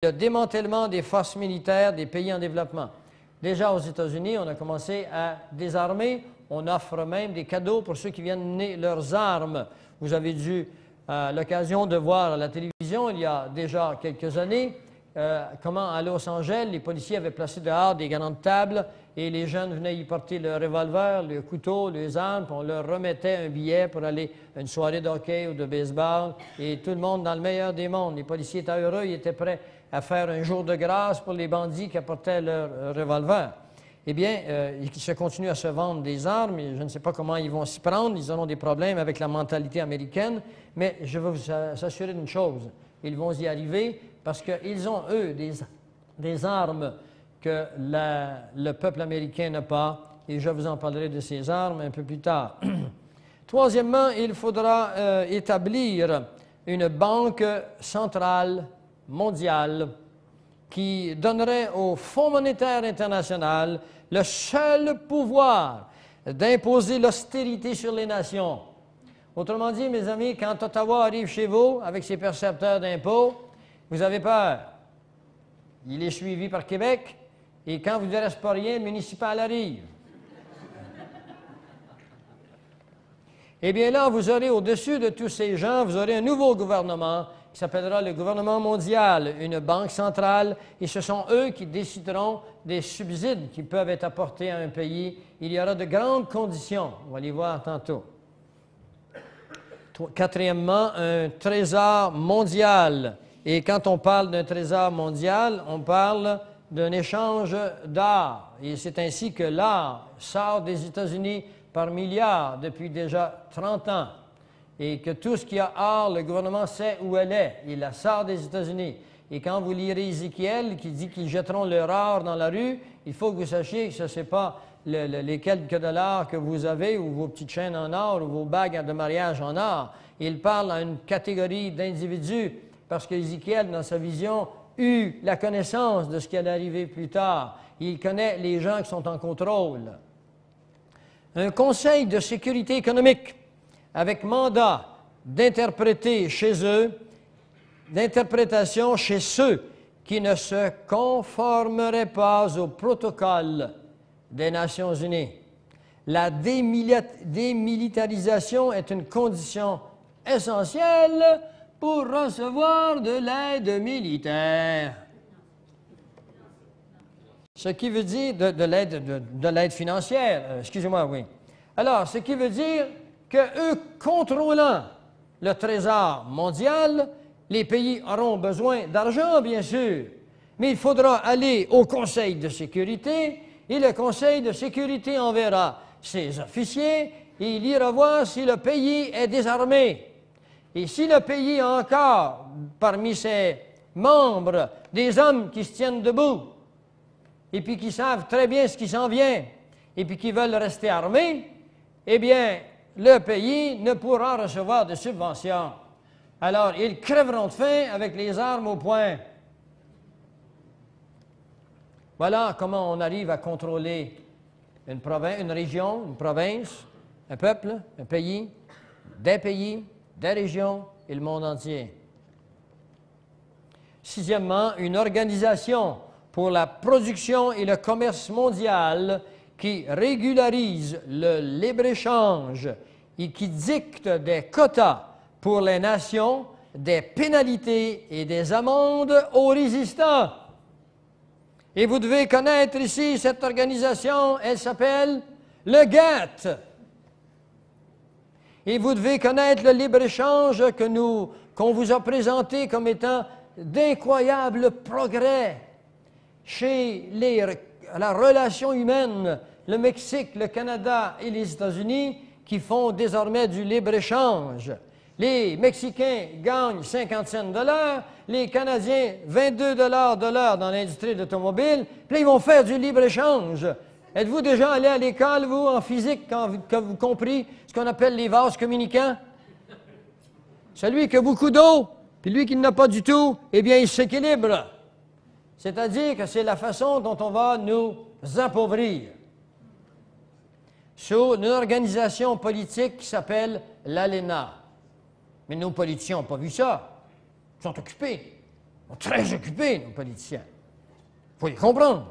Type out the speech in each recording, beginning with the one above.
le démantèlement des forces militaires des pays en développement. Déjà aux États-Unis, on a commencé à désarmer. On offre même des cadeaux pour ceux qui viennent mener leurs armes. Vous avez eu l'occasion de voir à la télévision, il y a déjà quelques années, comment à Los Angeles, les policiers avaient placé dehors des grandes tables et les jeunes venaient y porter leurs revolvers, leurs couteaux, leurs armes, puis on leur remettait un billet pour aller à une soirée de hockey ou de baseball, et tout le monde dans le meilleur des mondes. Les policiers étaient heureux, ils étaient prêts à faire un jour de grâce pour les bandits qui apportaient leurs revolvers. Eh bien, il se continue à se vendre des armes, et je ne sais pas comment ils vont s'y prendre, ils auront des problèmes avec la mentalité américaine, mais je veux vous assurer d'une chose, ils vont y arriver parce qu'ils ont, eux, des armes que le peuple américain n'a pas, et je vous en parlerai de ces armes un peu plus tard. Troisièmement, il faudra établir une banque centrale mondiale qui donnerait au Fonds monétaire international le seul pouvoir d'imposer l'austérité sur les nations. Autrement dit, mes amis, quand Ottawa arrive chez vous avec ses percepteurs d'impôts, vous avez peur. Il est suivi par Québec, et quand vous ne reste pas rien, le municipal arrive. Eh bien là, vous aurez au-dessus de tous ces gens, vous aurez un nouveau gouvernement qui s'appellera le gouvernement mondial, une banque centrale, et ce sont eux qui décideront des subsides qui peuvent être apportés à un pays. Il y aura de grandes conditions, on va les voir tantôt. Quatrièmement, un trésor mondial. Et quand on parle d'un trésor mondial, on parle d'un échange d'art. Et c'est ainsi que l'art sort des États-Unis par milliards depuis déjà 30 ans. Et que tout ce qui a art, le gouvernement sait où elle est. Il la sort des États-Unis. Et quand vous lirez Ézéchiel qui dit qu'ils jetteront leur or dans la rue, il faut que vous sachiez que ce n'est pas les quelques dollars que vous avez, ou vos petites chaînes en or, ou vos bagues de mariage en or. Il parle à une catégorie d'individus, parce qu'Ézéchiel, dans sa vision, eut la connaissance de ce qui allait arriver plus tard. Il connaît les gens qui sont en contrôle. Un conseil de sécurité économique avec mandat d'interpréter chez eux, d'interprétation chez ceux qui ne se conformeraient pas au protocole des Nations unies. La démilitarisation est une condition essentielle pour recevoir de l'aide militaire. Ce qui veut dire de l'aide financière, excusez-moi, oui. Alors, ce qui veut dire que eux contrôlant le trésor mondial, les pays auront besoin d'argent, bien sûr, mais il faudra aller au Conseil de sécurité, et le Conseil de sécurité enverra ses officiers, et il ira voir si le pays est désarmé. Et si le pays a encore, parmi ses membres, des hommes qui se tiennent debout, et puis qui savent très bien ce qui s'en vient, et puis qui veulent rester armés, eh bien, le pays ne pourra recevoir de subventions. Alors, ils crèveront de faim avec les armes au poing. Voilà comment on arrive à contrôler une région, une province, un peuple, un pays, des régions et le monde entier. Sixièmement, une organisation pour la production et le commerce mondial qui régularise le libre-échange et qui dicte des quotas pour les nations, des pénalités et des amendes aux résistants. Et vous devez connaître ici cette organisation, elle s'appelle le GATT. Et vous devez connaître le libre-échange qu'on vous a présenté comme étant d'incroyables progrès chez la relation humaine, le Mexique, le Canada et les États-Unis, qui font désormais du libre-échange. Les Mexicains gagnent 50 cents de l'heure, les Canadiens 22 de l'heure dans l'industrie de l'automobile, puis là, ils vont faire du libre-échange. Êtes-vous déjà allé à l'école, vous, en physique, quand vous compris ce qu'on appelle les vases communicants? Celui qui a beaucoup d'eau, puis lui qui n'en a pas du tout, eh bien, il s'équilibre. C'est-à-dire que c'est la façon dont on va nous appauvrir. Sous une organisation politique qui s'appelle l'ALENA. Mais nos politiciens n'ont pas vu ça. Ils sont occupés. Ils sont très occupés, nos politiciens. Il faut les comprendre.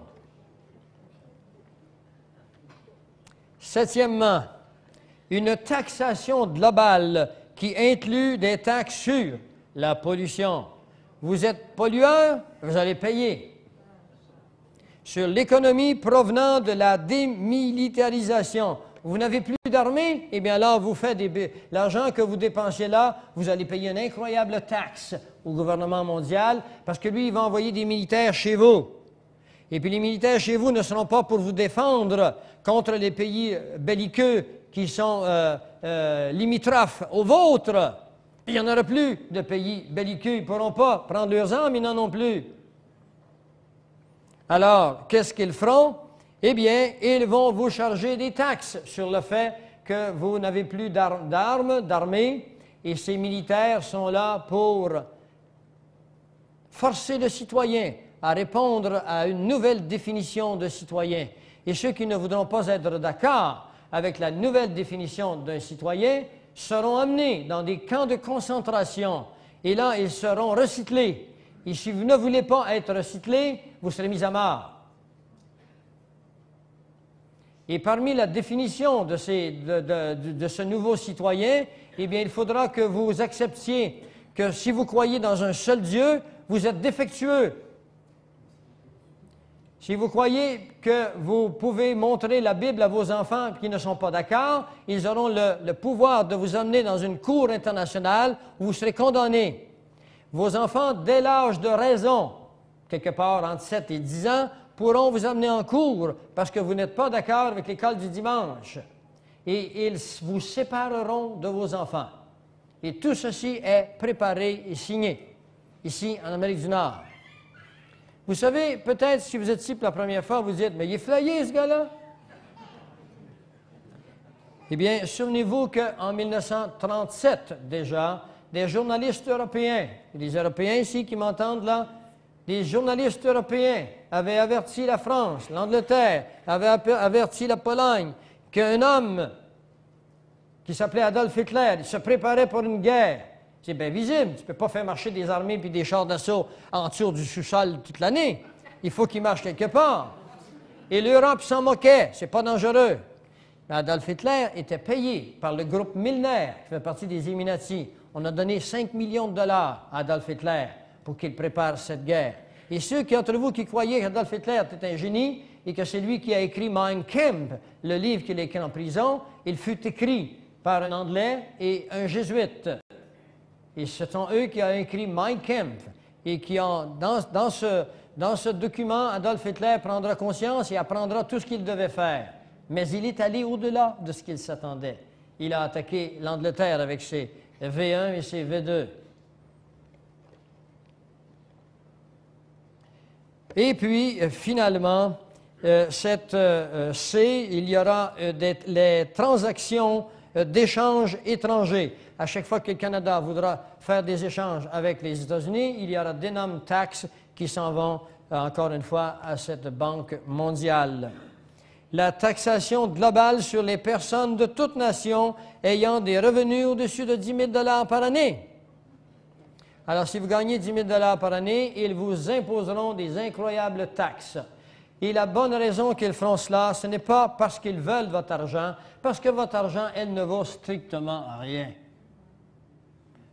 Septièmement, une taxation globale qui inclut des taxes sur la pollution. Vous êtes pollueur, vous allez payer. Sur l'économie provenant de la démilitarisation. Vous n'avez plus d'armée, eh bien là, vous faites l'argent que vous dépensez là, vous allez payer une incroyable taxe au gouvernement mondial parce que lui, il va envoyer des militaires chez vous. Et puis les militaires chez vous ne seront pas pour vous défendre contre les pays belliqueux qui sont limitrophes aux vôtres. Il n'y en aura plus de pays belliqueux, ils ne pourront pas prendre leurs armes, ils n'en ont plus. Alors, qu'est-ce qu'ils feront? Eh bien, ils vont vous charger des taxes sur le fait que vous n'avez plus d'armée, et ces militaires sont là pour forcer le citoyen à répondre à une nouvelle définition de citoyen. Et ceux qui ne voudront pas être d'accord avec la nouvelle définition d'un citoyen seront amenés dans des camps de concentration. Et là, ils seront recyclés. Et si vous ne voulez pas être recyclés, vous serez mis à mort. Et parmi la définition de ce nouveau citoyen, eh bien, il faudra que vous acceptiez que si vous croyez dans un seul Dieu, vous êtes défectueux. Si vous croyez que vous pouvez montrer la Bible à vos enfants qui ne sont pas d'accord, ils auront le pouvoir de vous emmener dans une cour internationale où vous serez condamnés. Vos enfants, dès l'âge de raison, quelque part entre 7 et 10 ans, pourront vous emmener en cour parce que vous n'êtes pas d'accord avec l'école du dimanche. Et ils vous sépareront de vos enfants. Et tout ceci est préparé et signé, ici en Amérique du Nord. Vous savez, peut-être si vous êtes ici pour la première fois, vous dites, mais il est flyé ce gars-là. Eh bien, souvenez-vous qu'en 1937, déjà, des journalistes européens, des Européens ici qui m'entendent là, des journalistes européens avaient averti la France, l'Angleterre, avaient averti la Pologne, qu'un homme qui s'appelait Adolf Hitler se préparait pour une guerre. C'est bien visible. Tu ne peux pas faire marcher des armées puis des chars d'assaut en dessous du sous-sol toute l'année. Il faut qu'ils marchent quelque part. Et l'Europe s'en moquait. C'est pas dangereux. Mais Adolf Hitler était payé par le groupe Milner, qui fait partie des Illuminati. On a donné 5 millions de dollars à Adolf Hitler pour qu'il prépare cette guerre. Et ceux d'entre vous qui croyaient qu'Adolf Hitler était un génie et que c'est lui qui a écrit Mein Kampf, le livre qu'il a écrit en prison, il fut écrit par un Anglais et un Jésuite. Et ce sont eux qui ont écrit Mein Kampf et qui ont, dans ce document, Adolf Hitler prendra conscience et apprendra tout ce qu'il devait faire. Mais il est allé au-delà de ce qu'il s'attendait. Il a attaqué l'Angleterre avec ses V1 et ses V2. Et puis, finalement, il y aura les transactions d'échanges étrangers. À chaque fois que le Canada voudra faire des échanges avec les États-Unis, il y aura d'énormes taxes qui s'en vont, encore une fois, à cette banque mondiale. La taxation globale sur les personnes de toute nation ayant des revenus au-dessus de 10 000 $ par année. Alors, si vous gagnez 10 000 $ par année, ils vous imposeront des incroyables taxes. Et la bonne raison qu'ils feront cela, ce n'est pas parce qu'ils veulent votre argent, parce que votre argent, elle ne vaut strictement rien.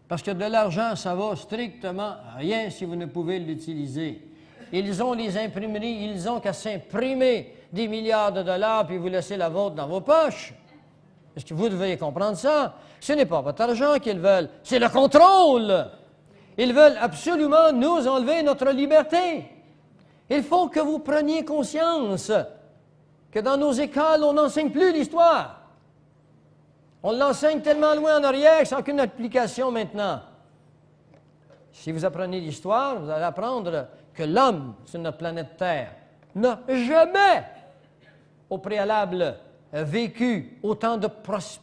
Parce que de l'argent, ça vaut strictement rien si vous ne pouvez l'utiliser. Ils ont les imprimeries, ils ont qu'à s'imprimer des milliards de dollars puis vous laissez la vôtre dans vos poches. Est-ce que vous devez comprendre ça? Ce n'est pas votre argent qu'ils veulent, c'est le contrôle. Ils veulent absolument nous enlever notre liberté. Il faut que vous preniez conscience que dans nos écoles, on n'enseigne plus l'histoire. On l'enseigne tellement loin en arrière sans aucune application maintenant. Si vous apprenez l'histoire, vous allez apprendre que l'homme sur notre planète Terre n'a jamais, au préalable, vécu autant de prospérité